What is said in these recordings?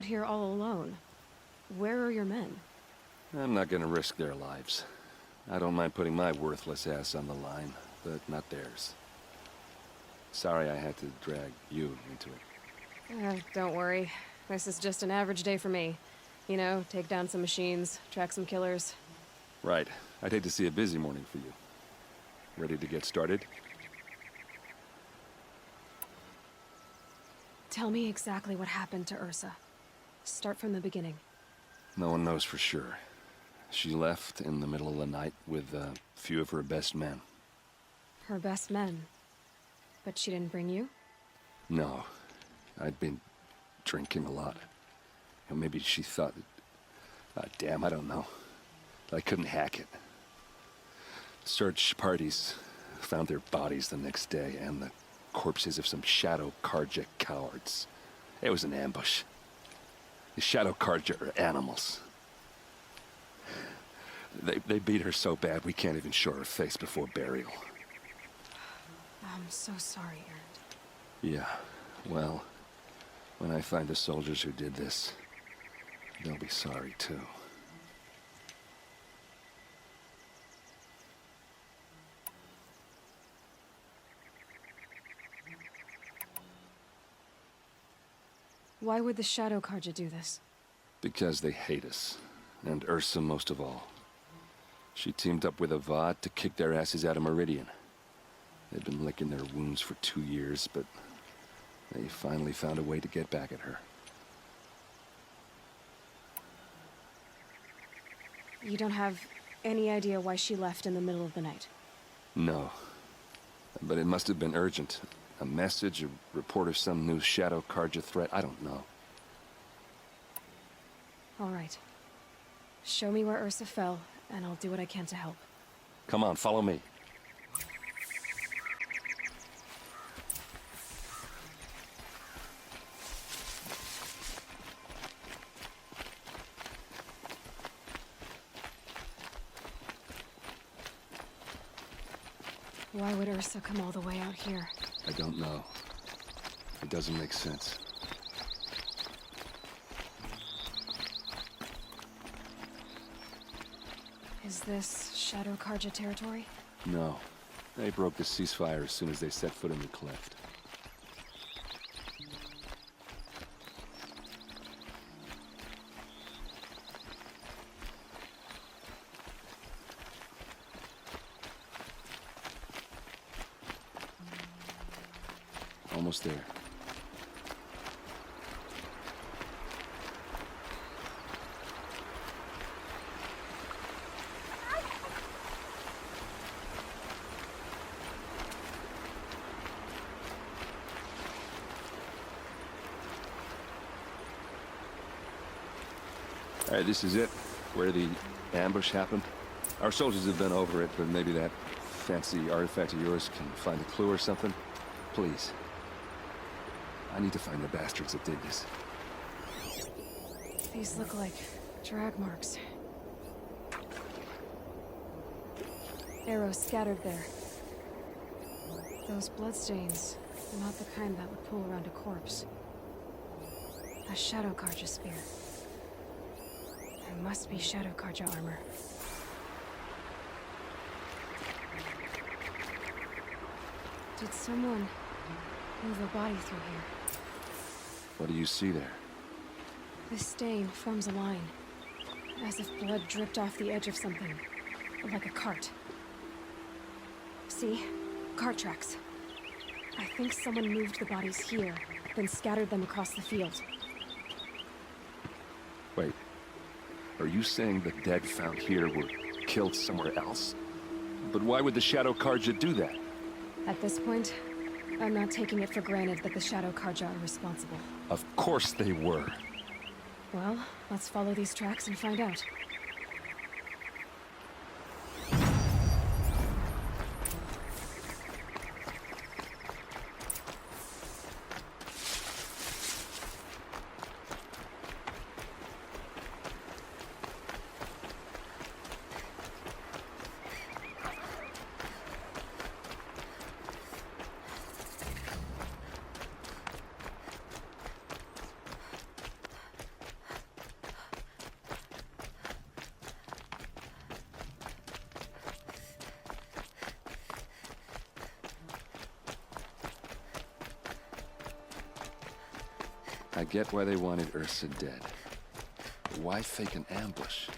here all alone. Where are your men? I'm not gonna risk their lives. I don't mind putting my worthless ass on the line, but not theirs. Sorry I had to drag you into it. Don't worry. This is just an average day for me. You know, take down some machines, track some killers. Right. I'd hate to see a busy morning for you. Ready to get started? Tell me exactly what happened to Ursa. Start from the beginning. No one knows for sure. She left in the middle of the night with a few of her best men. Her best men? But she didn't bring you? No. I'd been drinking a lot. And maybe she thought... damn, I don't know. I couldn't hack it. Search parties found their bodies the next day, and the corpses of some Shadow Carja cowards. It was an ambush. The Shadow Carja are animals. They beat her so bad we can't even show her face before burial. I'm so sorry, Erend. Yeah, well, when I find the soldiers who did this, they'll be sorry too. Why would the Shadow Carja do this? Because they hate us, and Ursa most of all. She teamed up with Avad to kick their asses out of Meridian. They'd been licking their wounds for 2 years, but they finally found a way to get back at her. You don't have any idea why she left in the middle of the night? No. But it must have been urgent. A message, a report of some new Shadow Carja threat, I don't know. All right. Show me where Ursa fell, and I'll do what I can to help. Come on, follow me. Why would Ursa come all the way out here? I don't know. It doesn't make sense. Is this Shadow Carja territory? No. They broke the ceasefire as soon as they set foot in the cleft. Almost there. All right, this is it, where the ambush happened. Our soldiers have been over it, but maybe that fancy artifact of yours can find a clue or something. Please. I need to find the bastards that did this. These look like drag marks. Arrows scattered there. Those bloodstains are not the kind that would pull around a corpse. A Shadow Carja spear. There must be Shadow Carja armor. Did someone move a body through here? What do you see there? This stain forms a line, as if blood dripped off the edge of something, like a cart. See? Cart tracks. I think someone moved the bodies here, then scattered them across the field. Wait. Are you saying the dead found here were killed somewhere else? But why would the Shadow Carja do that? At this point, I'm not taking it for granted that the Shadow Carja are responsible. Of course they were. Well, let's follow these tracks and find out. I get why they wanted Ursa dead. But why fake an ambush?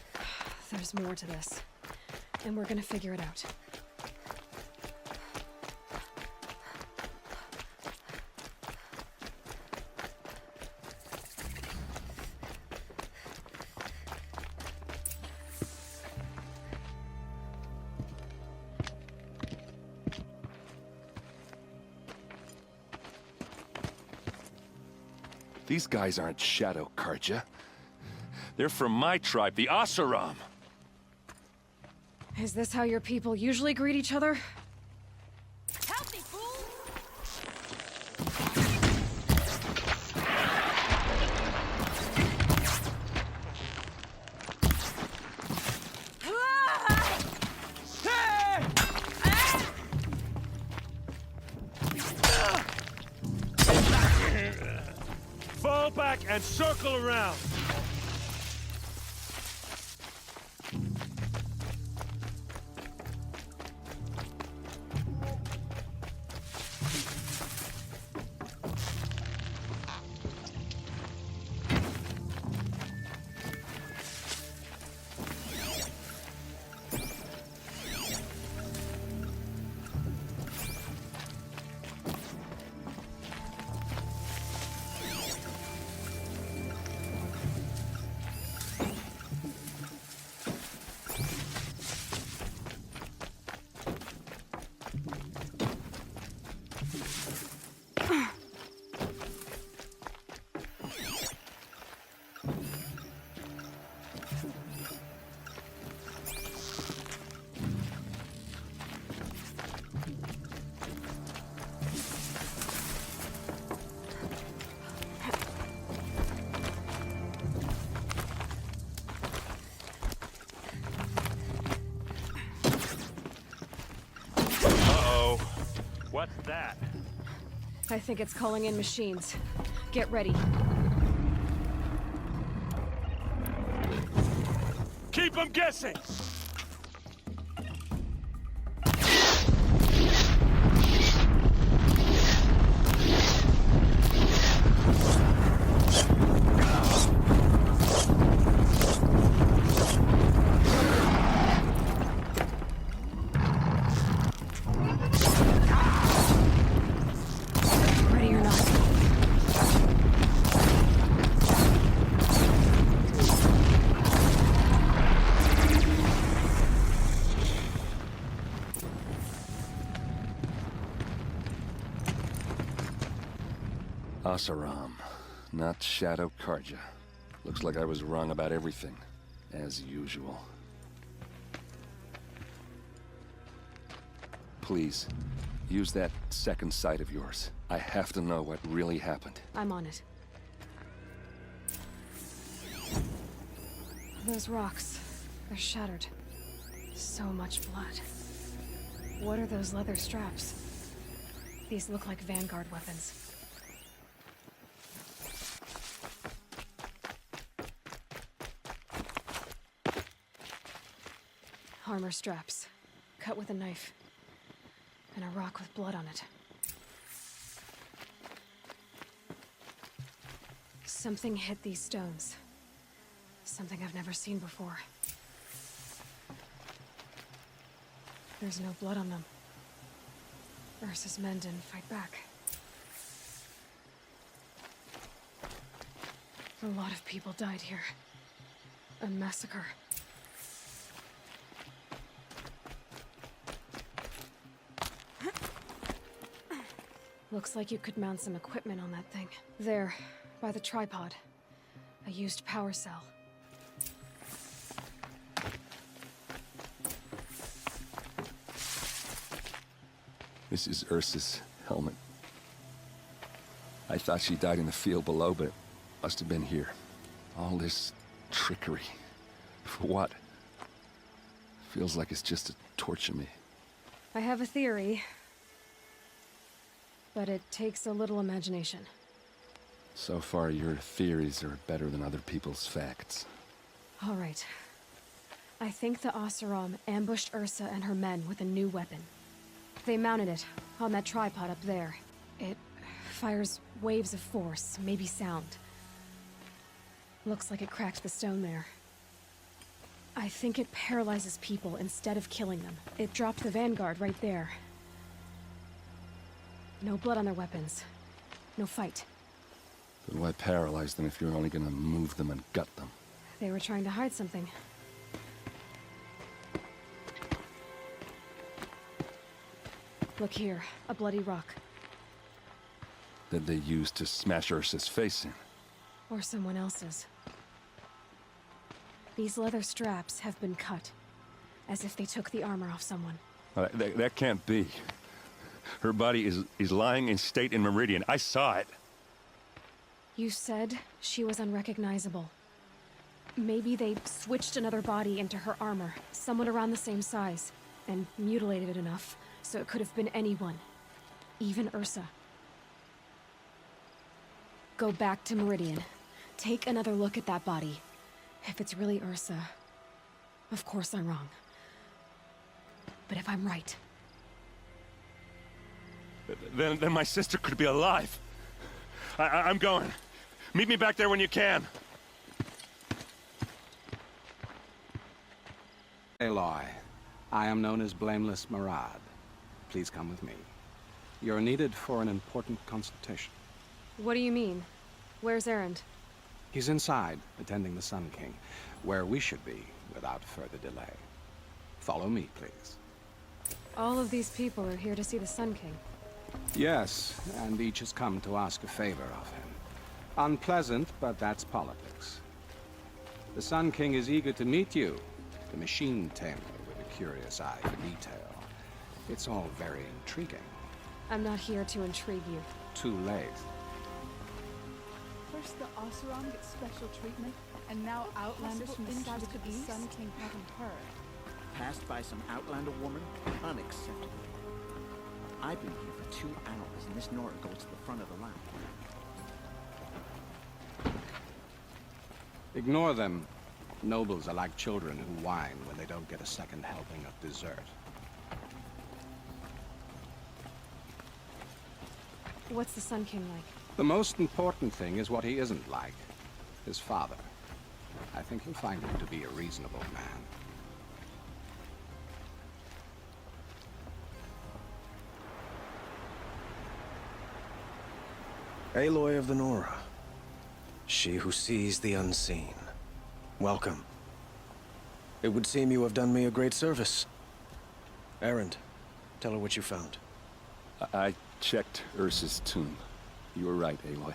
There's more to this. And we're gonna figure it out. These guys aren't Shadow Karja. They're from my tribe, the Oseram. Is this how your people usually greet each other? Help me, fool! Fall back and circle around. What's that? I think it's calling in machines. Get ready. Keep them guessing! Ready or not. Oseram, not Shadow Karja. Looks like I was wrong about everything, as usual. Please, use that second sight of yours. I have to know what really happened. I'm on it. Those rocks, they're shattered. So much blood. What are those leather straps? These look like Vanguard weapons. Armor straps, cut with a knife. And a rock with blood on it. Something hit these stones. Something I've never seen before. There's no blood on them. Ursa's men didn't fight back. A lot of people died here. A massacre. Looks like you could mount some equipment on that thing. There, by the tripod. A used power cell. This is Ursa's helmet. I thought she died in the field below, but it must have been here. All this trickery. For what? Feels like it's just to torture me. I have a theory. But it takes a little imagination. So far, your theories are better than other people's facts. All right. I think the Oseram ambushed Ursa and her men with a new weapon. They mounted it on that tripod up there. It fires waves of force, maybe sound. Looks like it cracked the stone there. I think it paralyzes people instead of killing them. It dropped the Vanguard right there. No blood on their weapons. No fight. Then why paralyze them if you're only gonna move them and gut them? They were trying to hide something. Look here, a bloody rock. That they used to smash Ursa's face in. Or someone else's. These leather straps have been cut, as if they took the armor off someone. That can't be. Her body is lying in state in Meridian. I saw it. You said she was unrecognizable. Maybe they switched another body into her armor, someone around the same size, and mutilated it enough so it could have been anyone. Even Ursa. Go back to Meridian. Take another look at that body. If it's really Ursa, of course I'm wrong. But if I'm right... Then my sister could be alive. I'm going. Meet me back there when you can. Aloy, I am known as Blameless Marad. Please come with me. You're needed for an important consultation. What do you mean? Where's Erend? He's inside, attending the Sun King, where we should be without further delay. Follow me, please. All of these people are here to see the Sun King. Yes, and each has come to ask a favor of him. Unpleasant, but that's politics. The Sun King is eager to meet you, the machine tamer with a curious eye for detail. It's all very intriguing. I'm not here to intrigue you. Too late. First the Oseram gets special treatment, and now Outlanders from the south to the Sun King haven't heard. Passed by some Outlander woman? Unacceptable. I've been here for 2 hours, and this Nora goes to the front of the line. Ignore them. Nobles are like children who whine when they don't get a second helping of dessert. What's the Sun King like? The most important thing is what he isn't like. His father. I think you'll find him to be a reasonable man. Aloy of the Nora. She who sees the unseen. Welcome. It would seem you have done me a great service. Erend, tell her what you found. I checked Ursa's tomb. You were right, Aloy.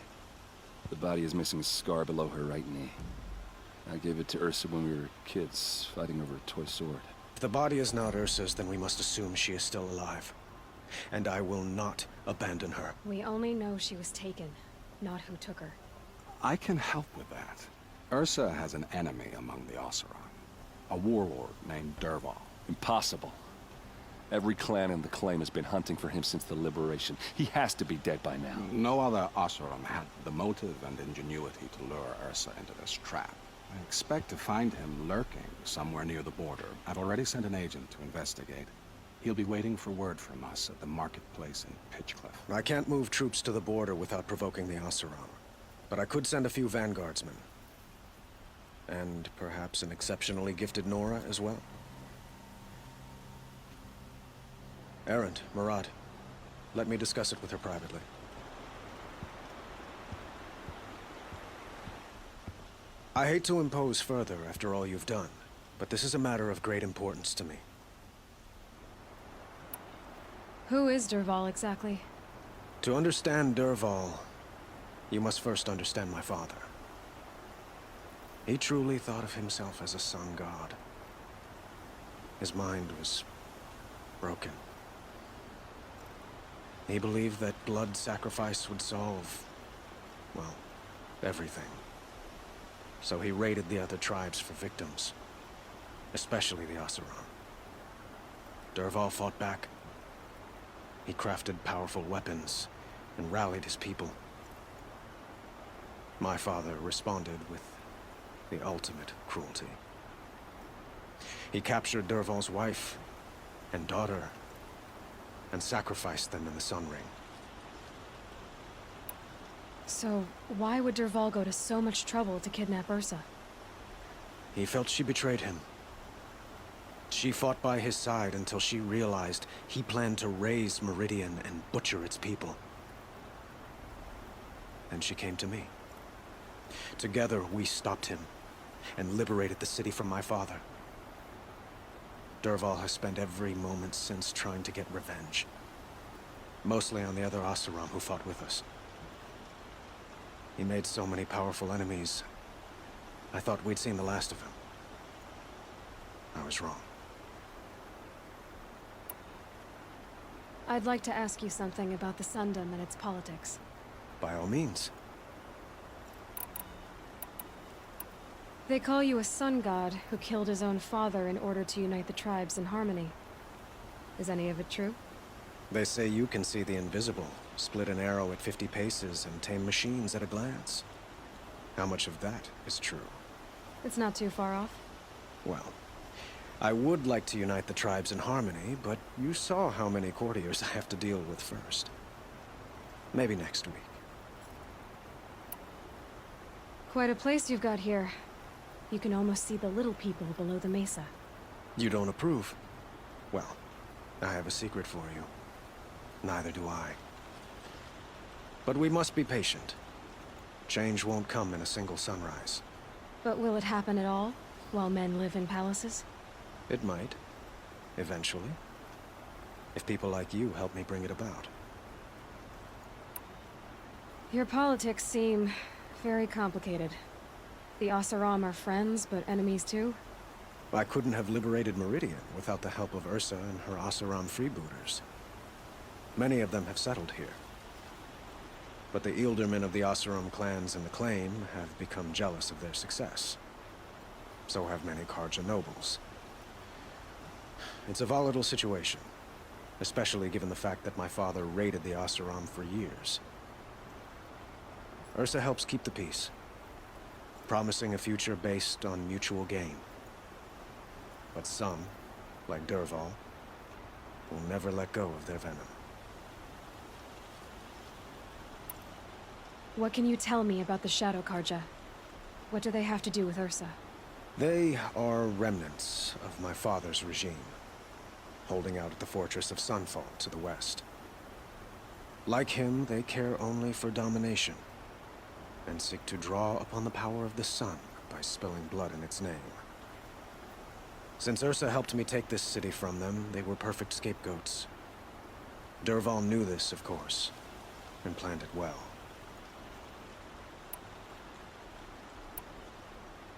The body is missing a scar below her right knee. I gave it to Ursa when we were kids, fighting over a toy sword. If the body is not Ursa's, then we must assume she is still alive. And I will not abandon her. We only know she was taken, not who took her. I can help with that. Ursa has an enemy among the Oseram. A warlord named Dervahl. Impossible. Every clan in the Claim has been hunting for him since the Liberation. He has to be dead by now. No other Oseram had the motive and ingenuity to lure Ursa into this trap. I expect to find him lurking somewhere near the border. I've already sent an agent to investigate. He'll be waiting for word from us at the marketplace in Pitchcliff. I can't move troops to the border without provoking the Oseram. But I could send a few vanguardsmen. And perhaps an exceptionally gifted Nora as well. Erend, Marad, let me discuss it with her privately. I hate to impose further after all you've done, but this is a matter of great importance to me. Who is Dervahl exactly? To understand Dervahl, you must first understand my father. He truly thought of himself as a sun god. His mind was broken. He believed that blood sacrifice would solve, well, everything. So he raided the other tribes for victims, especially the Oseram. Dervahl fought back. He crafted powerful weapons and rallied his people. My father responded with the ultimate cruelty. He captured Dervahl's wife and daughter and sacrificed them in the Sun Ring. So, why would Dervahl go to so much trouble to kidnap Ursa? He felt she betrayed him. She fought by his side until she realized he planned to raise Meridian and butcher its people. Then she came to me. Together, we stopped him and liberated the city from my father. Dervahl has spent every moment since trying to get revenge. Mostly on the other Oseram who fought with us. He made so many powerful enemies. I thought we'd seen the last of him. I was wrong. I'd like to ask you something about the Sundom and its politics. By all means. They call you a sun god who killed his own father in order to unite the tribes in harmony. Is any of it true? They say you can see the invisible, split an arrow at 50 paces, and tame machines at a glance. How much of that is true? It's not too far off. Well, I would like to unite the tribes in harmony, but you saw how many courtiers I have to deal with first. Maybe next week. Quite a place you've got here. You can almost see the little people below the mesa. You don't approve? Well, I have a secret for you. Neither do I. But we must be patient. Change won't come in a single sunrise. But will it happen at all, while men live in palaces? It might. Eventually. If people like you help me bring it about. Your politics seem very complicated. The Oseram are friends, but enemies too? I couldn't have liberated Meridian without the help of Ursa and her Oseram freebooters. Many of them have settled here. But the Ealdormen of the Oseram clans in the Claim have become jealous of their success. So have many Carja nobles. It's a volatile situation, especially given the fact that my father raided the Oseram for years. Ursa helps keep the peace, promising a future based on mutual gain. But some, like Dervahl, will never let go of their venom. What can you tell me about the Shadow Carja? What do they have to do with Ursa? They are remnants of my father's regime, holding out at the fortress of Sunfall to the west. Like him, they care only for domination, and seek to draw upon the power of the sun by spilling blood in its name. Since Ursa helped me take this city from them, they were perfect scapegoats. Dervahl knew this, of course, and planned it well.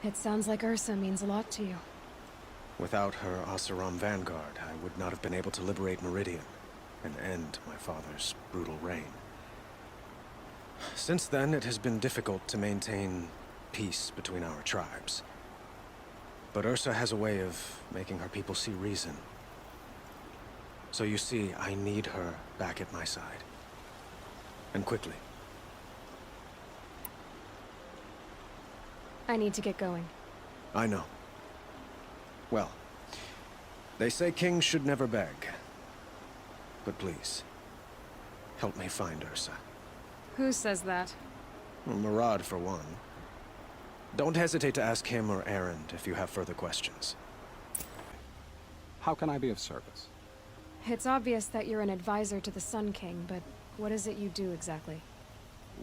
It sounds like Ursa means a lot to you. Without her Oseram vanguard, I would not have been able to liberate Meridian and end my father's brutal reign. Since then, it has been difficult to maintain peace between our tribes. But Ursa has a way of making her people see reason. So you see, I need her back at my side. And quickly. I need to get going. I know. Well, they say kings should never beg. But please, help me find Ursa. Who says that? Well, Murad, for one. Don't hesitate to ask him or Erend if you have further questions. How can I be of service? It's obvious that you're an advisor to the Sun King, but what is it you do exactly?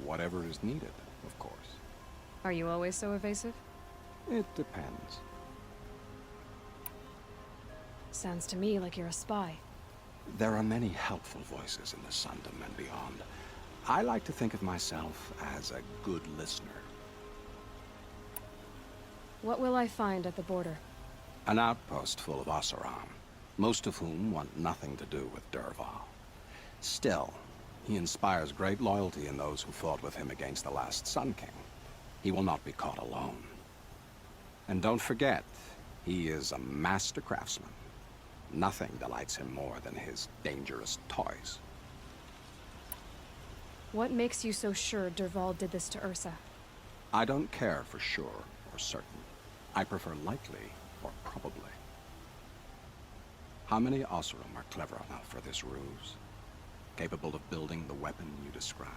Whatever is needed, of course. Are you always so evasive? It depends. Sounds to me like you're a spy. There are many helpful voices in the Sundom and beyond. I like to think of myself as a good listener. What will I find at the border? An outpost full of Oseram, most of whom want nothing to do with Dervahl. Still, he inspires great loyalty in those who fought with him against the last Sun King. He will not be caught alone. And don't forget, he is a master craftsman. Nothing delights him more than his dangerous toys. What makes you so sure Dervahl did this to Ursa? I don't care for sure or certain. I prefer likely or probably. How many Oseram are clever enough for this ruse? Capable of building the weapon you described?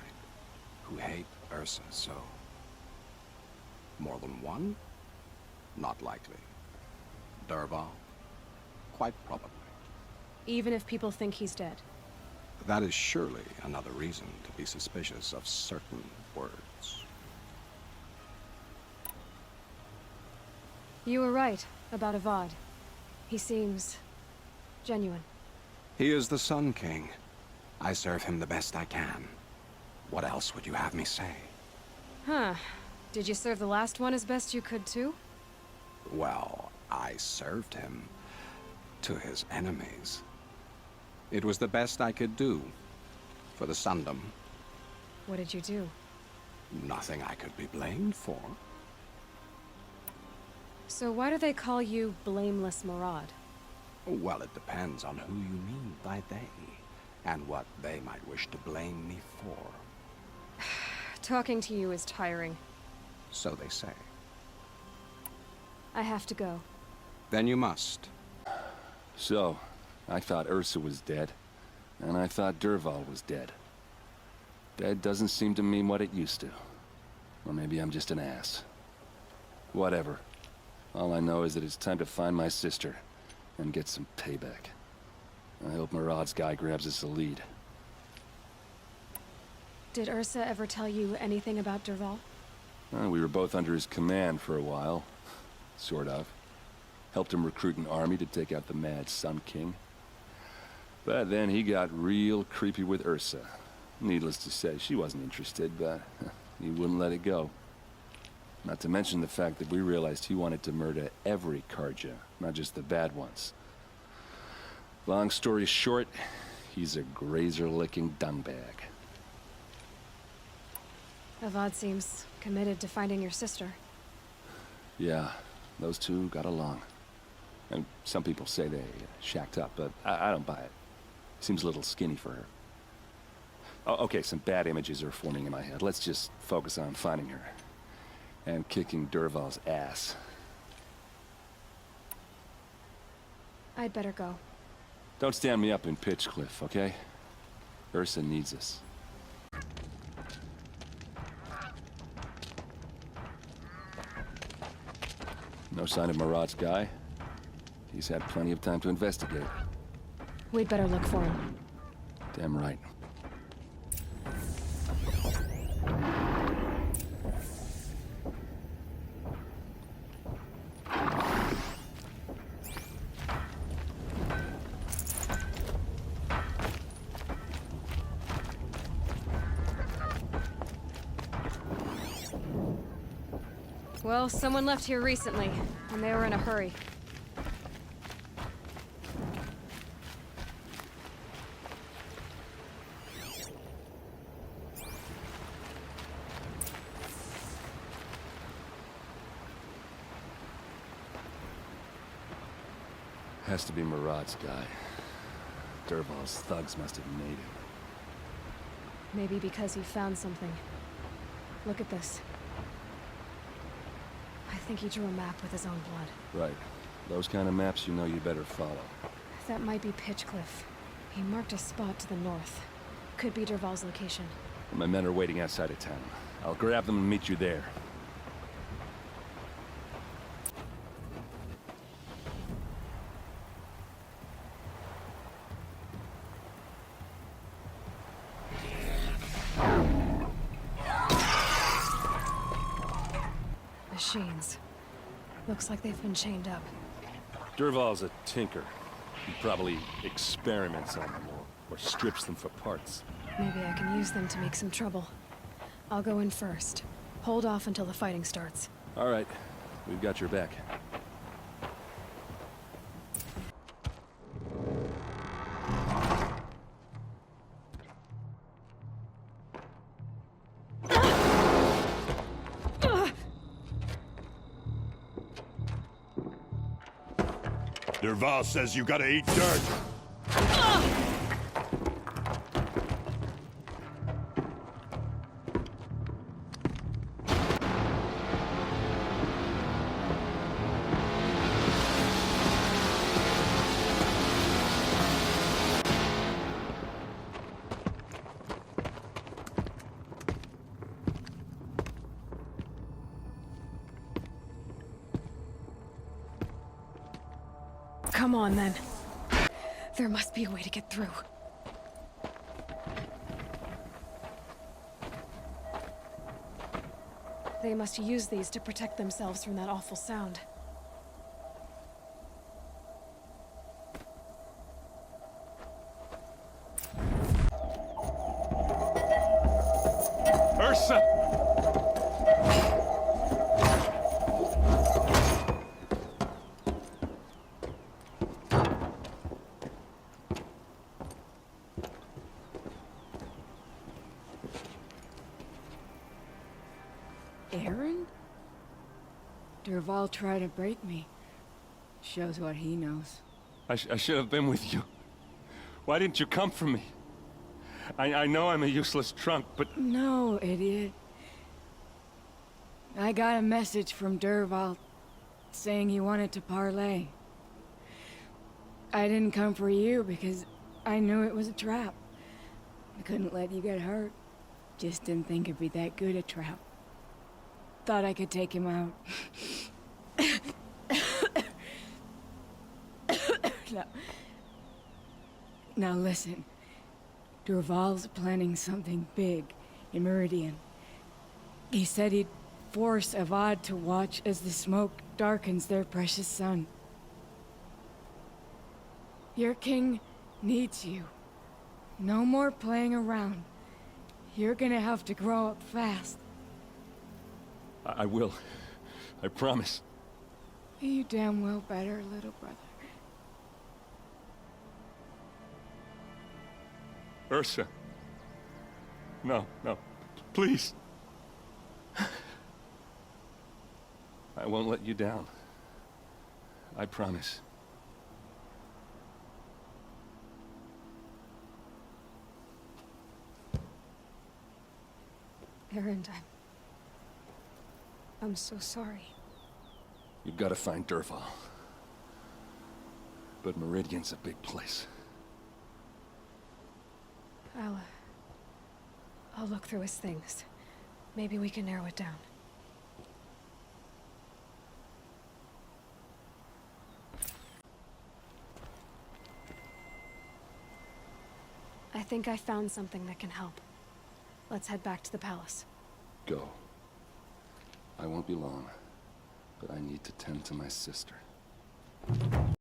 Who hate Ursa, so... more than one? Not likely. Dervahl? Quite probably. Even if people think he's dead. That is surely another reason to be suspicious of certain words. You were right about Avad. He seems... genuine. He is the Sun King. I serve him the best I can. What else would you have me say? Huh. Did you serve the last one as best you could, too? Well, I served him to his enemies. It was the best I could do for the Sundom. What did you do? Nothing I could be blamed for. So why do they call you Blameless Marad? Well, it depends on who you mean by they, and what they might wish to blame me for. Talking to you is tiring. So they say. I have to go. Then you must. So, I thought Ursa was dead, and I thought Dervahl was dead. Dead doesn't seem to mean what it used to. Or maybe I'm just an ass. Whatever. All I know is that it's time to find my sister and get some payback. I hope Marad's guy grabs us a lead. Did Ursa ever tell you anything about Dervahl? We were both under his command for a while. Sort of. Helped him recruit an army to take out the mad Sun King. But then he got real creepy with Ursa. Needless to say, she wasn't interested, but he wouldn't let it go. Not to mention the fact that we realized he wanted to murder every Carja, not just the bad ones. Long story short, he's a grazer-licking dungbag. Avad seems committed to finding your sister. Yeah, those two got along. And some people say they shacked up, but I don't buy it. Seems a little skinny for her. Oh, okay, some bad images are forming in my head. Let's just focus on finding her. And kicking Dervahl's ass. I'd better go. Don't stand me up in Pitchcliff, okay? Ursa needs us. No sign of Marad's guy. He's had plenty of time to investigate. We'd better look for him. Damn right. Well, someone left here recently, and they were in a hurry. Has to be Marad's guy. Dervahl's thugs must have made him. Maybe because he found something. Look at this. I think he drew a map with his own blood. Right. Those kind of maps you know you better follow. That might be Pitchcliff. He marked a spot to the north. Could be Dervahl's location. My men are waiting outside of town. I'll grab them and meet you there. Machines. Looks like they've been chained up. Dervahl's a tinker. He probably experiments on them or strips them for parts. Maybe I can use them to make some trouble. I'll go in first. Hold off until the fighting starts. All right. We've got your back. Dervahl says you gotta eat dirt. Come on, then. There must be a way to get through. They must use these to protect themselves from that awful sound. Ursa! Aaron? Dervahl tried to break me. Shows what he knows. I should have been with you. Why didn't you come for me? I know I'm a useless trunk, but... No, idiot. I got a message from Dervahl saying he wanted to parlay. I didn't come for you because I knew it was a trap. I couldn't let you get hurt. Just didn't think it'd be that good a trap. Thought I could take him out. No. Now listen. Dervahl's planning something big in Meridian. He said he'd force Avad to watch as the smoke darkens their precious sun. Your king needs you. No more playing around. You're gonna have to grow up fast. I will. I promise. You damn well better, little brother. Ursa. No, no. Please. I won't let you down. I promise. Erend, I'm so sorry. You've got to find Dervahl. But Meridian's a big place. I'll look through his things. Maybe we can narrow it down. I think I found something that can help. Let's head back to the palace. Go. I won't be long, but I need to tend to my sister.